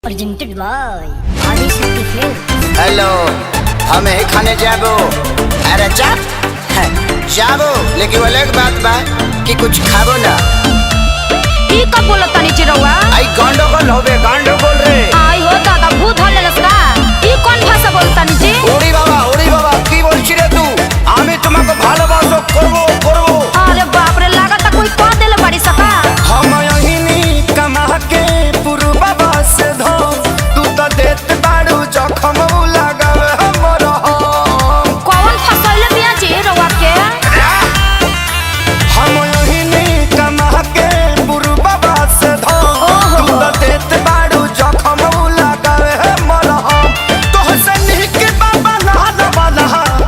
Presented by Adishakti film. Hello, हम ही खाने जाबो। अरे जाबो, लेकिन वो अलग बात बा कि कुछ खाबो ना। ई कब बोलत तनी चिरौआ? आई गंडगोल होबे, गंडगोल रे। आई हो दादा भूत हलेलस का। ई कोन भाषा बोलत तनी जी? ओड़ी बाबा की बोलछि रे तू? আমি তোমাকে ভালোবাসো করব। अरे बाप रे, लागत कोई कह देले बड़ी सका। हम यहीनी कमा के पुरबा से धो, तू तो देत बाड़ू जखम लगावे हमर हम। कौन फसैले बिया जी रौआ के? हम यहीनी कमा के पुरबा से धो, तू तो देत बाड़ू जखम लगावे हमर हम। तोहसे निक बाबा नहा वाला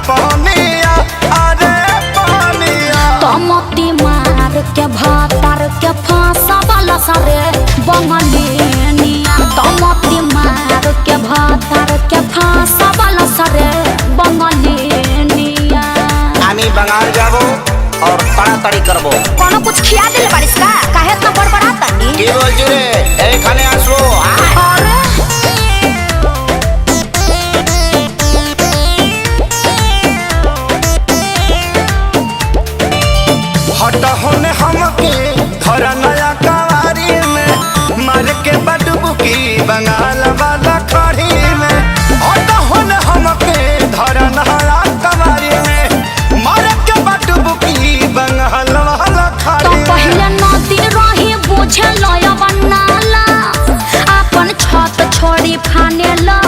पानिया, अरे पानिया। तमती मार के भातार के फांसा वाला सारे बंगलिनिया। तमती मार के भातार के फांसा वाला सारे बंगलिनिया। আমি বাঙাল যাবো और তাড়াতাড়ি করবো। कोनो कुछ खिया देले बारिश का? काहे इतना बड़बड़ा तनी? কি বলছি রে? এইখানে আসবো। अरे हट होने हमके धर नया कवारी में, मार के बडबुकी बंगाल वाला खड़ी में। हट होने हमके धर नया कवारी में, मार के बडबुकी बंगाल वाला तो खड़ी में। पहले नदी रही बुझे लया बनाला, अपन छत छोड़ी फाने ला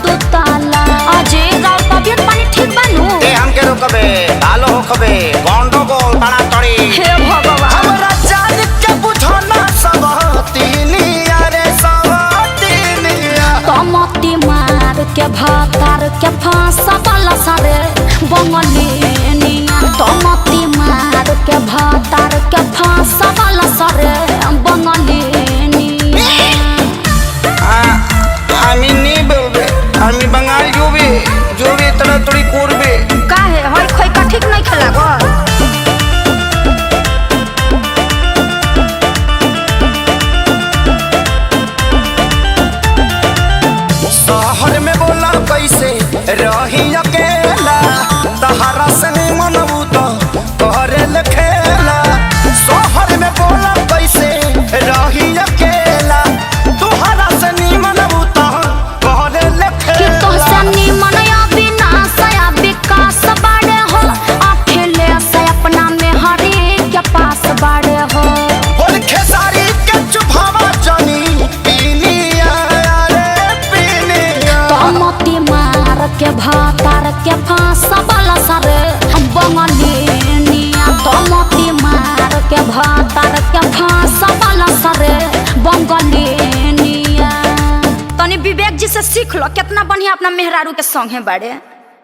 दू ताला। अजय गाँव तबियत पानी ठीक बनू? ए हमके रोकबे, भालो होकबे, गंडगोल ताड़ाताड़ी। हे भगवान, हमरा जान के बुझना सब तीनिया रे, सब तीनिया। तमती मार के भातार के फांसा वाला सारे बंगलिनिया। तमती मार के भातार के फांसा वाला सारे बंगलिनिया। আমি নি বলবে, আমি বাঙালি জুবি তাড়াতাড়ি করবে। काहे हई खइका ठीक नहीं खेला गो? शहर में बोला कैसे रही अकेला, तहरा से मनबू तो करे खेला। शहर में बोला कैसे रही अकेला, तुहरा से मनबू तो करे कि खेला। तोहसे निमन या विनाश या विकास बाड़े हो, अकेले से अपना में हरी के पास बाड़े हो। और खेसारी के चुभावा जानी पीनिया रे पीनिया। तमती मार के भातार के फांसा वाला सारे बंगलिनिया। तमती मार के भातार के फांसा वाला सारे बंगलिनिया। तनी विवेक जी से सीख लो, कितना बढ़िया अपना मेहरारू के संगे बाड़े।